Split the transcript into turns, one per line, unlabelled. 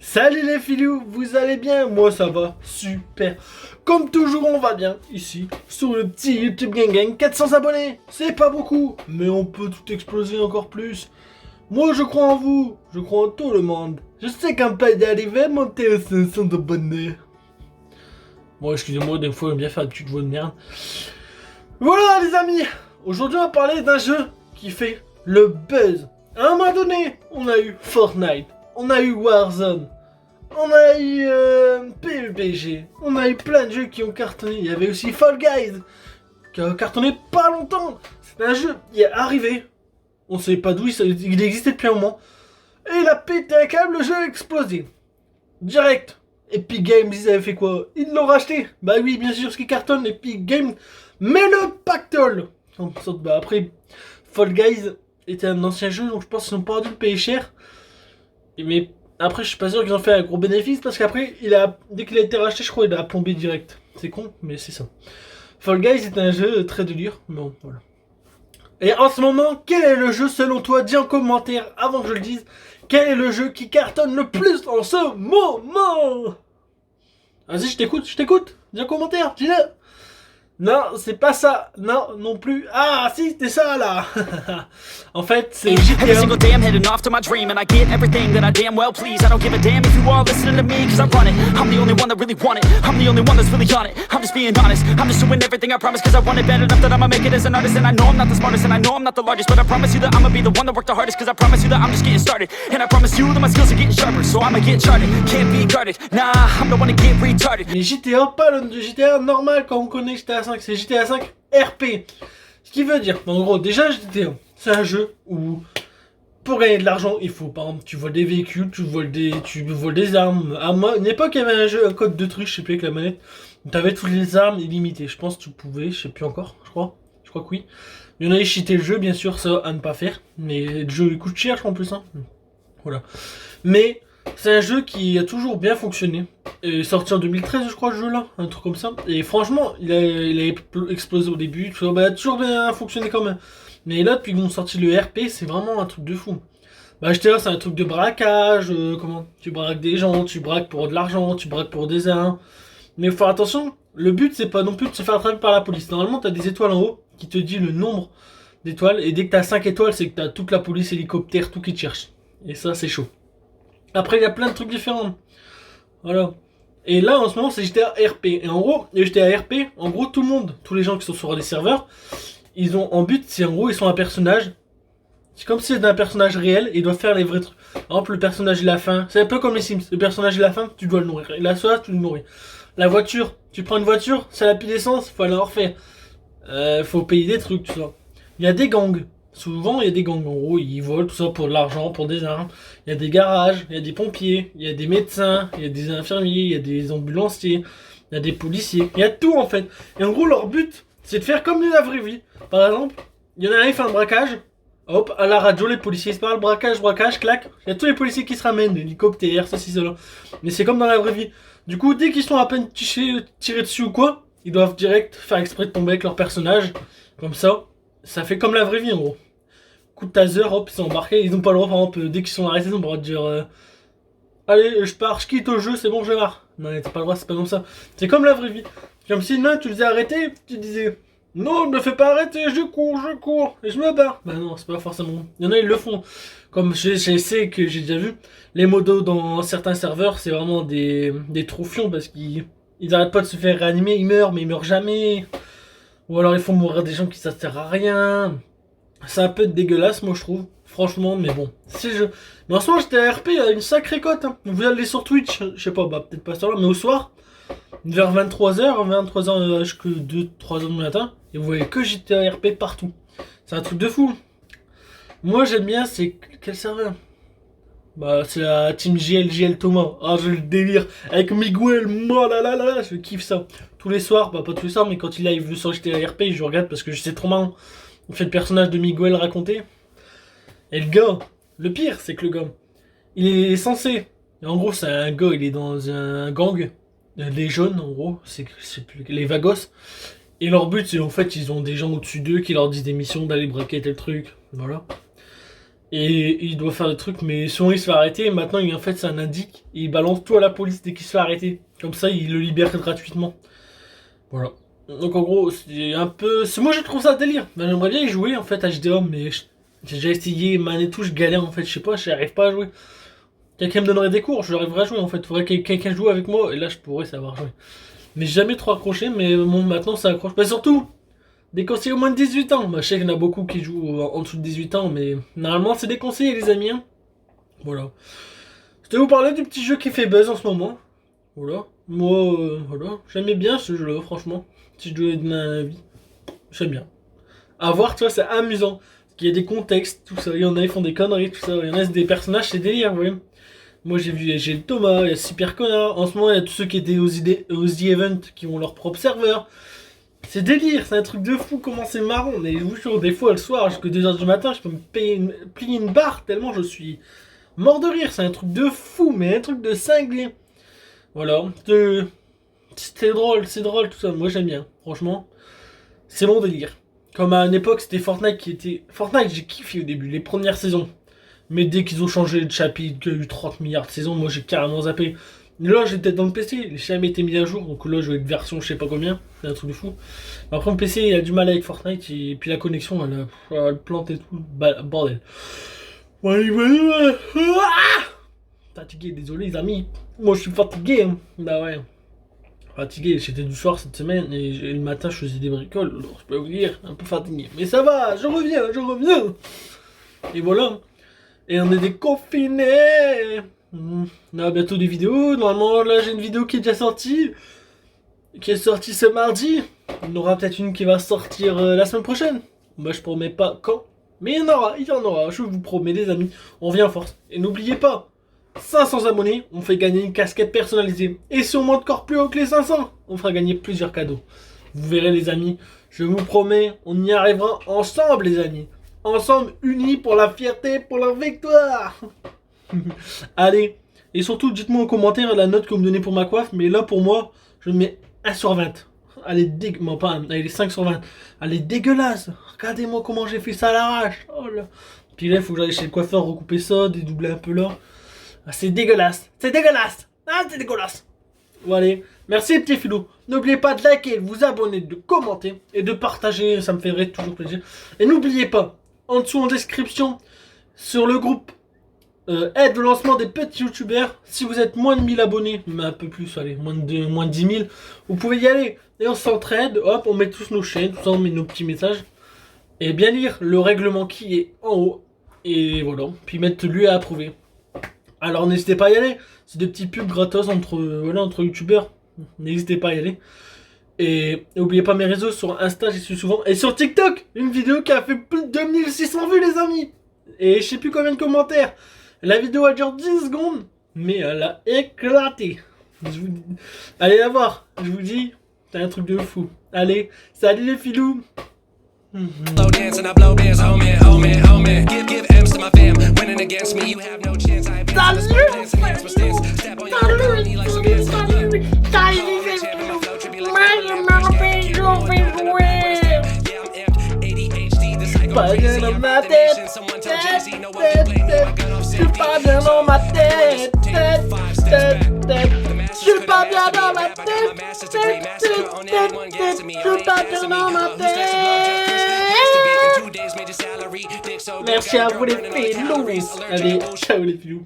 Salut les filous, vous allez bien? Moi ça va, super. Comme toujours on va bien, ici, sur le petit YouTube Gang Gang, 400 abonnés, c'est pas beaucoup, mais on peut tout exploser encore plus. Moi je crois en vous, je crois en tout le monde. Je sais qu'on peut y arriver à monter à 500 abonnés. Bon, excusez-moi, des fois j'aime bien faire une petite voix de merde. Voilà les amis, aujourd'hui on va parler d'un jeu qui fait le buzz. À un moment donné, on a eu Fortnite, on a eu Warzone, on a eu PUBG, on a eu plein de jeux qui ont cartonné. Il y avait aussi Fall Guys, qui a cartonné pas longtemps. C'est un jeu qui est arrivé, on sait pas d'où il existait depuis un moment. Et il a pété un câble, le jeu a explosé. Direct. Epic Games, ils avaient fait quoi? Ils l'ont racheté. Bah oui, bien sûr, ce qui cartonne, Epic Games. Mais le pactole. Bah après, Fall Guys était un ancien jeu, donc je pense qu'ils n'ont pas dû le payer cher. Mais après, je suis pas sûr qu'ils ont fait un gros bénéfice parce qu'après, dès qu'il a été racheté, je crois qu'il a plombé direct. C'est con, mais c'est ça. Fall Guys est un jeu très dur. Bon, voilà. Et en ce moment, quel est le jeu selon toi? Dis en commentaire avant que je le dise. Quel est le jeu qui cartonne le plus en ce moment? Vas-y, je t'écoute. Dis en commentaire, dis-le. Non, c'est pas ça. Non, non plus. Ah, si, c'était ça, là. En fait, c'est
Every
GTA.
single day I'm heading off to my dream, and I get everything that I damn well please. I don't give a damn if you all listening to me, cause I run it. I'm the only one that really want it. I'm the only one that's really on it. I'm just being honest. I'm just doing everything I promise, cause I want it bad enough that I'ma make it as an artist. And I know I'm not the smartest, and I know I'm not the largest, but I promise you that I'ma be the one that worked the hardest, cause I promise you that I'm just getting started. And I promise you that my skills are getting sharper, so I'ma get charted. Can't be guarded. Nah, I'm the one to get retarded.
Mais GTA, pas le GTA normal quand on connaît GTA 5, c'est GTA 5 RP. Ce qui veut dire, en gros, déjà GTA, c'est un jeu où pour gagner de l'argent, il faut, par exemple, tu voles des véhicules, tu voles des armes. À moi, une époque, il y avait un jeu, un code de truc, je sais plus, avec la manette, où t'avais toutes les armes illimitées. Je pense que tu pouvais, je sais plus encore, je crois que oui. Il y en a qui cheataient le jeu, bien sûr, ça à ne pas faire. Mais le jeu il coûte cher, je crois, en plus, hein. Voilà. Mais c'est un jeu qui a toujours bien fonctionné. Il est sorti en 2013, je crois, ce jeu-là, un truc comme ça. Et franchement, il a explosé au début. Il a toujours bien fonctionné quand même. Mais là, depuis qu'ils ont sorti le RP, c'est vraiment un truc de fou. Bah, GTA, c'est un truc de braquage. Comment? Tu braques des gens, tu braques pour de l'argent, tu braques pour des armes. Mais faut faire attention, le but, c'est pas non plus de se faire attraper par la police. Normalement, t'as des étoiles en haut qui te dit le nombre d'étoiles. Et dès que t'as 5 étoiles, c'est que t'as toute la police, hélicoptère, tout qui te cherche. Et ça, c'est chaud. Après, il y a plein de trucs différents. Voilà. Et là, en ce moment, c'est GTA RP. Et en gros, les GTA RP, en gros, tout le monde, tous les gens qui sont sur des serveurs, ils ont en but, c'est en gros, ils sont un personnage. C'est comme si c'était un personnage réel et ils doivent faire les vrais trucs. Par exemple, le personnage, il a faim. C'est un peu comme les Sims. Le personnage, il a faim, tu dois le nourrir. Il a soif, tu le nourris. La voiture, tu prends une voiture, ça n'a plus d'essence, faut aller en refaire. Faut payer des trucs, tout ça. Il y a des gangs. Souvent, il y a des gangs. En gros, ils volent tout ça pour de l'argent, pour des armes. Il y a des garages, il y a des pompiers, il y a des médecins, il y a des infirmiers, il y a des ambulanciers, il y a des policiers. Il y a tout en fait. Et en gros, leur but, c'est de faire comme de la vraie vie. Par exemple, il y en a un qui fait un braquage. Hop, à la radio, les policiers se parlent, braquage, clac. Il y a tous les policiers qui se ramènent, l'hélicoptère, ceci, cela. Mais c'est comme dans la vraie vie. Du coup, dès qu'ils sont à peine tirés dessus ou quoi, ils doivent direct faire exprès de tomber avec leur personnage. Comme ça fait comme la vraie vie en gros. Coup de taser, hop, ils sont embarqués. Ils ont pas le droit, par exemple, dès qu'ils sont arrêtés, ils ont pas le droit de dire allez, je pars, je quitte au jeu, c'est bon, je marre. Non, t'as pas le droit, c'est pas comme ça. C'est comme la vraie vie. Comme si non, tu faisais arrêter, tu disais non, ne me fais pas arrêter, je cours, et je me barre. Bah non, c'est pas forcément. Il y en a, ils le font. Comme je sais que j'ai déjà vu, les modos dans certains serveurs, c'est vraiment des troufions parce qu'ils arrêtent pas de se faire réanimer, ils meurent, mais ils meurent jamais. Ou alors ils font mourir des gens qui ça sert à rien. C'est un peu dégueulasse, moi je trouve. Franchement, mais bon, c'est le jeu. Mais en ce moment, j'étais à RP, il y a une sacrée cote. Hein. Vous allez sur Twitch, je sais pas, bah peut-être pas sur là, mais au soir, vers 23h jusqu'à 2-3h du matin, et vous voyez que j'étais à RP partout. C'est un truc de fou. Moi j'aime bien, c'est quel serveur? Bah c'est la team GL Thomas. Ah je le délire. Avec Miguel, moi là, je kiffe ça. Tous les soirs, bah pas tous les soirs, mais quand il live sur GTA RP, je regarde parce que c'est trop marrant. On fait le personnage de Miguel raconté. Et le gars, le pire c'est que le gars, il est censé. Et en gros c'est un gars, il est dans un gang. Les jaunes en gros, c'est les vagos. Et leur but c'est en fait ils ont des gens au-dessus d'eux qui leur disent des missions d'aller braquer tel truc. Voilà. Et il doit faire des trucs, mais souvent il se fait arrêter. Et maintenant, en fait, c'est un indique. Et il balance tout à la police dès qu'il se fait arrêter. Comme ça, il le libère gratuitement. Voilà. Donc en gros, c'est un peu... Moi, je trouve ça délire. Ben, j'aimerais bien y jouer, en fait, à GTA, mais j'ai déjà essayé, man et tout, je galère, en fait. Je sais pas, j'arrive pas à jouer. Quelqu'un me donnerait des cours, j'arriverais à jouer, en fait. Faudrait que quelqu'un joue avec moi, et là, je pourrais savoir jouer. Mais j'ai jamais trop accroché, mais bon, maintenant, ça accroche. Bah, surtout... Déconseillé au moins de 18 ans. Bah, je sais qu'il y en a beaucoup qui jouent en dessous de 18 ans, mais normalement c'est déconseillé les amis. Hein. Voilà. Je vais vous parler du petit jeu qui fait buzz en ce moment. Voilà. Moi, voilà. J'aimais bien ce jeu-là, franchement. Si je devais donner un avis, j'aime bien. À voir, tu vois, c'est amusant. Parce qu'il y a des contextes, tout ça. Il y en a, ils font des conneries, tout ça. Il y en a, c'est des personnages, c'est délire, vous voyez. Moi j'ai le Thomas, il y a Super Connard. En ce moment, il y a tous ceux qui étaient aux The Event qui ont leur propre serveur. C'est délire, c'est un truc de fou, comment c'est marrant. Mais je vous jure, des fois le soir, jusqu'à 2h du matin, je peux me plier une barre tellement je suis mort de rire. C'est un truc de fou, mais un truc de cinglé. Voilà, c'est drôle tout ça. Moi j'aime bien, franchement. C'est mon délire. Comme à une époque, c'était Fortnite qui était... Fortnite, j'ai kiffé au début, les premières saisons. Mais dès qu'ils ont changé de chapitre, qu'il y a eu 30 milliards de saisons, moi j'ai carrément zappé. Là, j'étais dans le PC, il n'a jamais été mis à jour, donc là, je vais être version je sais pas combien, c'est un truc de fou. Après, mon PC, il a du mal avec Fortnite, et puis la connexion, elle plante et tout, bordel. Fatigué, désolé les amis, moi je suis fatigué, hein. Bah ouais. Fatigué, j'étais du soir cette semaine, et le matin, je faisais des bricoles, alors je peux vous dire, un peu fatigué. Mais ça va, je reviens. Et voilà. Et on est déconfinés. On a bientôt des vidéos. Normalement, là, j'ai une vidéo qui est déjà sortie. Qui est sortie ce mardi. Il y en aura peut-être une qui va sortir la semaine prochaine. Moi, je promets pas quand. Mais il y en aura. Je vous promets, les amis. On vient en force. Et n'oubliez pas, 500 abonnés, on fait gagner une casquette personnalisée. Et si on monte encore plus haut que les 500, on fera gagner plusieurs cadeaux. Vous verrez, les amis. Je vous promets, on y arrivera ensemble, les amis. Ensemble, unis pour la fierté, pour la victoire. Allez, et surtout dites-moi en commentaire la note que vous me donnez pour ma coiffe, mais là pour moi, je mets 1 sur 20. Elle est elle est 5 sur 20. Elle est dégueulasse. Regardez-moi comment j'ai fait ça à l'arrache. Oh là. Puis là, il faut que j'aille chez le coiffeur recouper ça, dédoubler un peu là. Ah, c'est dégueulasse. Ah, c'est dégueulasse. Bon allez, merci les petits filous. N'oubliez pas de liker, de vous abonner, de commenter et de partager, ça me ferait toujours plaisir. Et n'oubliez pas, en dessous en description, sur le groupe aide au lancement des petits youtubeurs, si vous êtes moins de 1000 abonnés, mais un peu plus, allez, moins de 10 000, vous pouvez y aller. Et on s'entraide, hop, on met tous nos chaînes, tout ça, on met nos petits messages. Et bien lire le règlement qui est en haut. Et voilà, puis mettre lui à approuver. Alors n'hésitez pas à y aller, c'est des petits pubs gratos entre youtubeurs. N'hésitez pas à y aller. Et n'oubliez pas mes réseaux, sur Insta j'y suis souvent. Et sur TikTok, une vidéo qui a fait plus de 2600 vues les amis. Et je sais plus combien de commentaires. La vidéo a duré 10 secondes, mais elle a éclaté. Allez la voir, je vous dis, c'est un truc de fou. Allez, salut les filous.
Blow dance and I blow bands, oh man. Give M's to my fam. Winning against me, you have no chance. I have plans, enhance my stance. Step on your knee like some ants.
Pas bien dans ma tête, je suis pas bien dans ma tête, je suis pas bien dans ma tête, je suis pas bien dans ma tête. Merci à vous les filous. Allez, ciao les filous.